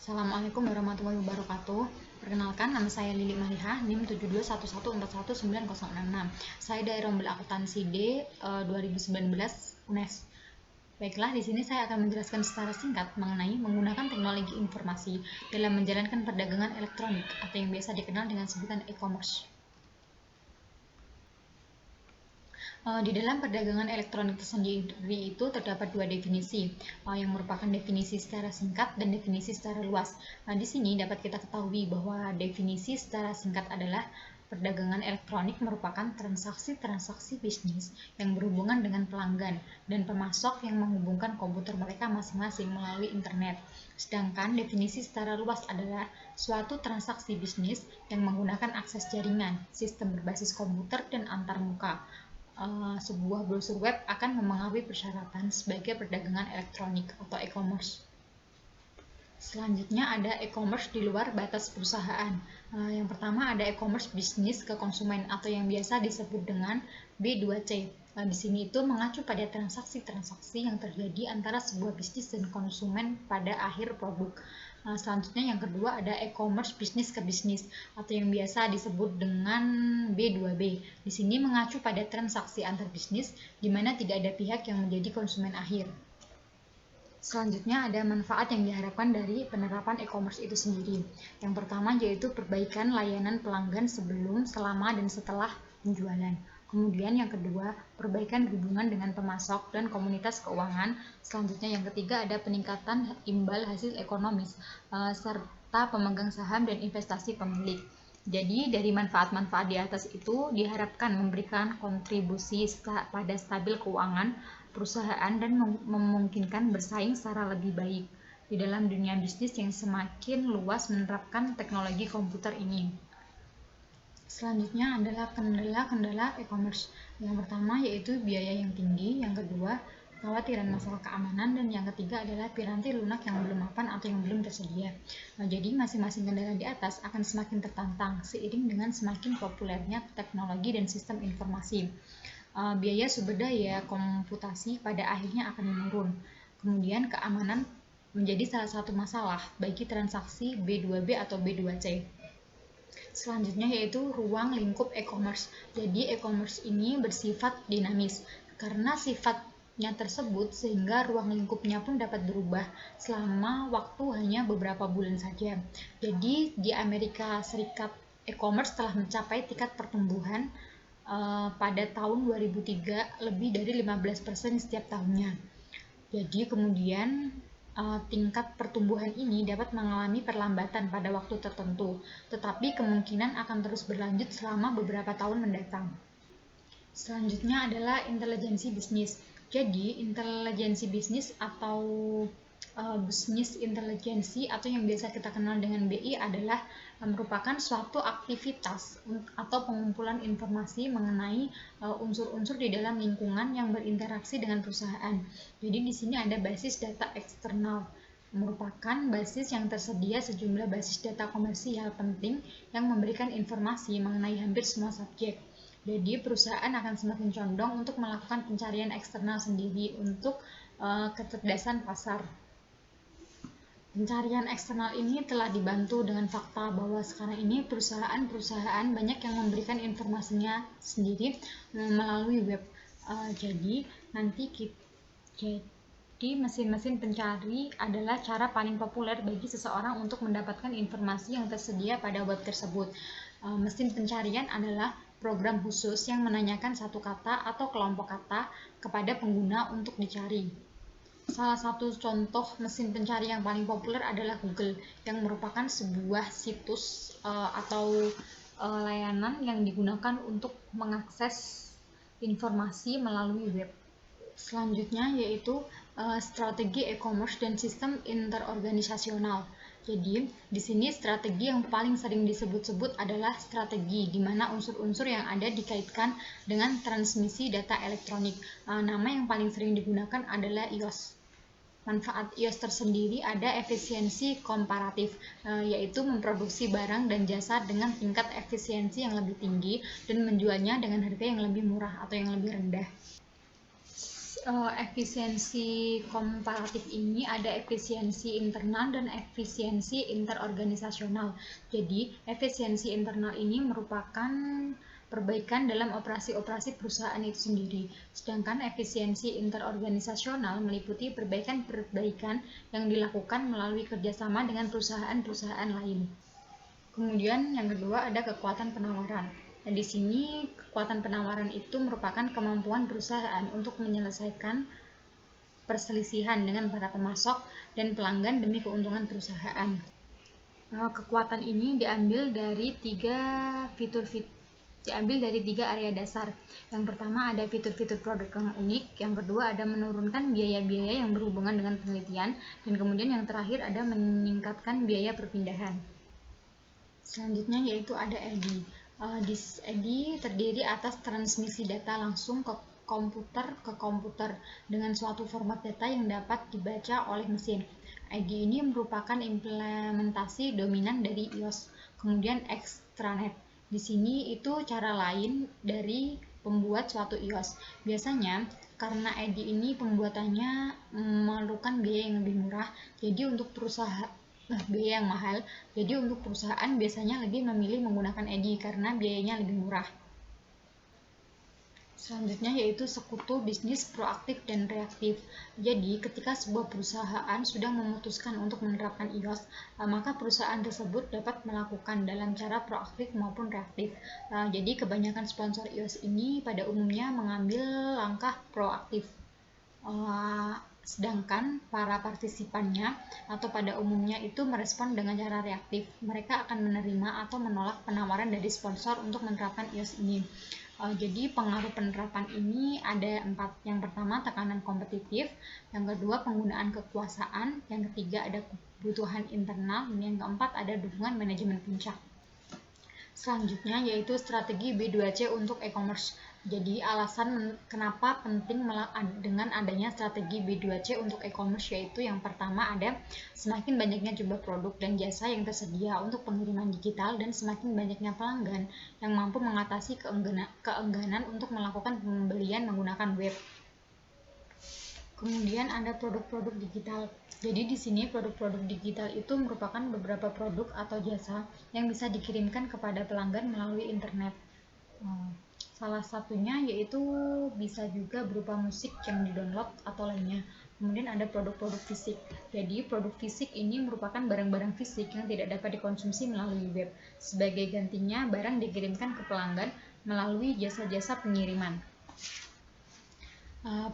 Assalamualaikum warahmatullahi wabarakatuh. Perkenalkan, nama saya Lili Mariha, NIM 7211414066. Saya dari Rombel Akuntansi D 2019 UNES. Baiklah, di sini saya akan menjelaskan secara singkat mengenai menggunakan teknologi informasi dalam menjalankan perdagangan elektronik atau yang biasa dikenal dengan sebutan e-commerce. Di dalam perdagangan elektronik tersendiri itu terdapat dua definisi yang merupakan definisi secara singkat dan definisi secara luas. Di sini dapat kita ketahui bahwa definisi secara singkat adalah perdagangan elektronik merupakan transaksi-transaksi bisnis yang berhubungan dengan pelanggan dan pemasok yang menghubungkan komputer mereka masing-masing melalui internet. Sedangkan definisi secara luas adalah suatu transaksi bisnis yang menggunakan akses jaringan, sistem berbasis komputer, dan antarmuka. Sebuah brosur web akan memenuhi persyaratan sebagai perdagangan elektronik atau e-commerce. Selanjutnya ada e-commerce di luar batas perusahaan. Yang pertama ada e-commerce bisnis ke konsumen atau yang biasa disebut dengan B2C. Di sini itu mengacu pada transaksi-transaksi yang terjadi antara sebuah bisnis dan konsumen pada akhir produk. Selanjutnya yang kedua ada e-commerce bisnis ke bisnis atau yang biasa disebut dengan B2B. Di sini mengacu pada transaksi antar bisnis di mana tidak ada pihak yang menjadi konsumen akhir. Selanjutnya ada manfaat yang diharapkan dari penerapan e-commerce itu sendiri. Yang pertama yaitu perbaikan layanan pelanggan sebelum, selama, dan setelah penjualan. Kemudian yang kedua, perbaikan hubungan dengan pemasok dan komunitas keuangan. Selanjutnya yang ketiga ada peningkatan imbal hasil ekonomis serta pemegang saham dan investasi pemilik. Jadi dari manfaat-manfaat di atas itu diharapkan memberikan kontribusi pada stabil keuangan perusahaan dan memungkinkan bersaing secara lebih baik di dalam dunia bisnis yang semakin luas menerapkan teknologi komputer ini. Selanjutnya adalah kendala-kendala e-commerce. Yang pertama yaitu biaya yang tinggi, yang kedua kekhawatiran masalah keamanan, dan yang ketiga adalah piranti lunak yang belum mapan atau yang belum tersedia. Jadi masing-masing kendala di atas akan semakin tertantang seiring dengan semakin populernya teknologi dan sistem informasi. Biaya sumber daya komputasi pada akhirnya akan menurun. Kemudian keamanan menjadi salah satu masalah bagi transaksi B2B atau B2C. Selanjutnya yaitu ruang lingkup e-commerce. Jadi e-commerce ini bersifat dinamis karena sifatnya tersebut sehingga ruang lingkupnya pun dapat berubah selama waktu hanya beberapa bulan saja. Jadi di Amerika Serikat e-commerce telah mencapai tingkat pertumbuhan pada tahun 2003 lebih dari 15% setiap tahunnya. Jadi kemudian tingkat pertumbuhan ini dapat mengalami perlambatan pada waktu tertentu, tetapi kemungkinan akan terus berlanjut selama beberapa tahun mendatang. Selanjutnya adalah intelijensi bisnis. Jadi intelijensi bisnis atau bisnis intelijensi atau yang biasa kita kenal dengan BI adalah merupakan suatu aktivitas atau pengumpulan informasi mengenai unsur-unsur di dalam lingkungan yang berinteraksi dengan perusahaan. Jadi di sini ada basis data eksternal, merupakan basis yang tersedia sejumlah basis data komersial penting yang memberikan informasi mengenai hampir semua subjek. Jadi perusahaan akan semakin condong untuk melakukan pencarian eksternal sendiri untuk kecerdasan pasar. Pencarian eksternal ini telah dibantu dengan fakta bahwa sekarang ini perusahaan-perusahaan banyak yang memberikan informasinya sendiri melalui web. Jadi mesin-mesin pencari adalah cara paling populer bagi seseorang untuk mendapatkan informasi yang tersedia pada web tersebut. Mesin pencarian adalah program khusus yang menanyakan satu kata atau kelompok kata kepada pengguna untuk dicari. Salah satu contoh mesin pencari yang paling populer adalah Google, yang merupakan sebuah situs atau layanan yang digunakan untuk mengakses informasi melalui web. Selanjutnya yaitu strategi e-commerce dan sistem interorganisasional. Jadi, di sini strategi yang paling sering disebut-sebut adalah strategi di mana unsur-unsur yang ada dikaitkan dengan transmisi data elektronik. Nama yang paling sering digunakan adalah iOS. Manfaat iOS tersendiri ada efisiensi komparatif, yaitu memproduksi barang dan jasa dengan tingkat efisiensi yang lebih tinggi dan menjualnya dengan harga yang lebih murah atau yang lebih rendah. Efisiensi komparatif ini ada efisiensi internal dan efisiensi interorganisasional. Jadi, efisiensi internal ini merupakan perbaikan dalam operasi-operasi perusahaan itu sendiri. Sedangkan efisiensi interorganisasional meliputi perbaikan-perbaikan yang dilakukan melalui kerjasama dengan perusahaan-perusahaan lain. Kemudian yang kedua ada kekuatan penawaran. Nah, di sini kekuatan penawaran itu merupakan kemampuan perusahaan untuk menyelesaikan perselisihan dengan para pemasok dan pelanggan demi keuntungan perusahaan. Kekuatan ini diambil dari tiga area dasar. Yang pertama ada fitur-fitur produk yang unik, yang kedua ada menurunkan biaya-biaya yang berhubungan dengan penelitian, dan kemudian yang terakhir ada meningkatkan biaya perpindahan. Selanjutnya yaitu ada EDI. EDI terdiri atas transmisi data langsung ke komputer dengan suatu format data yang dapat dibaca oleh mesin. EDI ini merupakan implementasi dominan dari iOS. Kemudian extranet. Di sini itu cara lain dari pembuat suatu iOS. Biasanya karena EDI ini pembuatannya memerlukan biaya yang lebih murah, jadi untuk biaya yang mahal. Jadi untuk perusahaan biasanya lebih memilih menggunakan EDI karena biayanya lebih murah. Selanjutnya yaitu sekutu bisnis proaktif dan reaktif. Jadi ketika sebuah perusahaan sudah memutuskan untuk menerapkan iOS, maka perusahaan tersebut dapat melakukan dalam cara proaktif maupun reaktif. Jadi kebanyakan sponsor iOS ini pada umumnya mengambil langkah proaktif. Sedangkan para partisipannya atau pada umumnya itu merespon dengan cara reaktif. Mereka akan menerima atau menolak penawaran dari sponsor untuk menerapkan iOS ini. Jadi pengaruh penerapan ini ada 4. Yang pertama tekanan kompetitif, yang kedua penggunaan kekuasaan, yang ketiga ada kebutuhan internal, dan yang keempat ada dukungan manajemen puncak. Selanjutnya yaitu strategi B2C untuk e-commerce. Jadi alasan kenapa penting dengan adanya strategi B2C untuk e-commerce yaitu yang pertama ada semakin banyaknya jumlah produk dan jasa yang tersedia untuk pengiriman digital dan semakin banyaknya pelanggan yang mampu mengatasi keengganan untuk melakukan pembelian menggunakan web. Kemudian ada produk-produk digital. Jadi di sini produk-produk digital itu merupakan beberapa produk atau jasa yang bisa dikirimkan kepada pelanggan melalui internet. Salah satunya yaitu bisa juga berupa musik yang di-download atau lainnya. Kemudian ada produk-produk fisik. Jadi produk fisik ini merupakan barang-barang fisik yang tidak dapat dikonsumsi melalui web. Sebagai gantinya barang dikirimkan ke pelanggan melalui jasa-jasa pengiriman.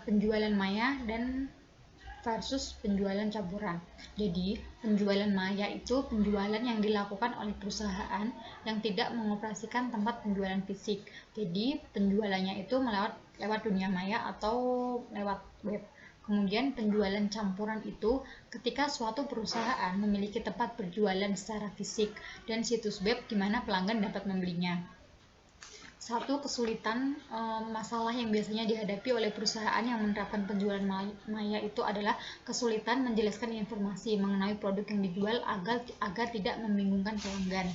Penjualan maya dan versus penjualan campuran. Jadi, penjualan maya itu penjualan yang dilakukan oleh perusahaan yang tidak mengoperasikan tempat penjualan fisik. Jadi, penjualannya itu lewat dunia maya atau lewat web. Kemudian penjualan campuran itu ketika suatu perusahaan memiliki tempat berjualan secara fisik dan situs web di mana pelanggan dapat membelinya. Satu kesulitan masalah yang biasanya dihadapi oleh perusahaan yang menerapkan penjualan maya itu adalah kesulitan menjelaskan informasi mengenai produk yang dijual agar tidak membingungkan pelanggan.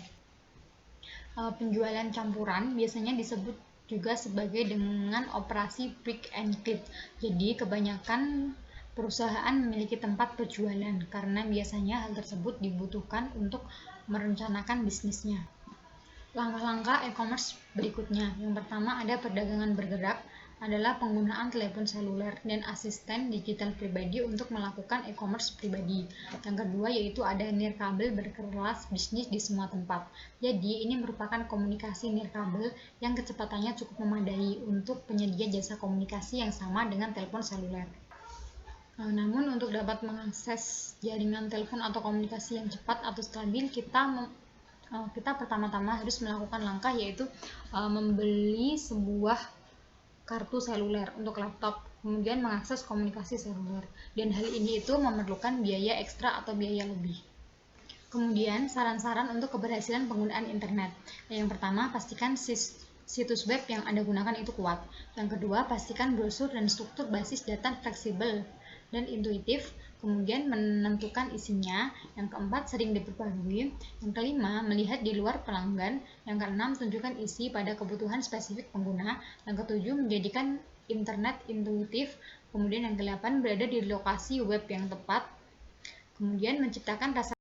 Penjualan campuran biasanya disebut juga sebagai dengan operasi pick and click. Jadi kebanyakan perusahaan memiliki tempat penjualan karena biasanya hal tersebut dibutuhkan untuk merencanakan bisnisnya. Langkah-langkah e-commerce berikutnya. Yang pertama ada perdagangan bergerak, adalah penggunaan telepon seluler dan asisten digital pribadi untuk melakukan e-commerce pribadi. Yang kedua yaitu ada nirkabel berkelas bisnis di semua tempat. Jadi ini merupakan komunikasi nirkabel yang kecepatannya cukup memadai untuk penyedia jasa komunikasi yang sama dengan telepon seluler. Namun untuk dapat mengakses jaringan telepon atau komunikasi yang cepat atau stabil, kita pertama-tama harus melakukan langkah yaitu membeli sebuah kartu seluler untuk laptop, kemudian mengakses komunikasi seluler, dan hal ini itu memerlukan biaya ekstra atau biaya lebih. Kemudian saran-saran untuk keberhasilan penggunaan internet. Yang pertama, pastikan situs web yang Anda gunakan itu kuat. Yang kedua, pastikan brosur dan struktur basis data fleksibel dan intuitif. Kemudian menentukan isinya. Yang keempat, sering diperbarui. Yang kelima, melihat di luar pelanggan. Yang keenam, tunjukkan isi pada kebutuhan spesifik pengguna. Yang ketujuh, menjadikan internet intuitif. Kemudian yang ke-8, berada di lokasi web yang tepat. Kemudian menciptakan rasa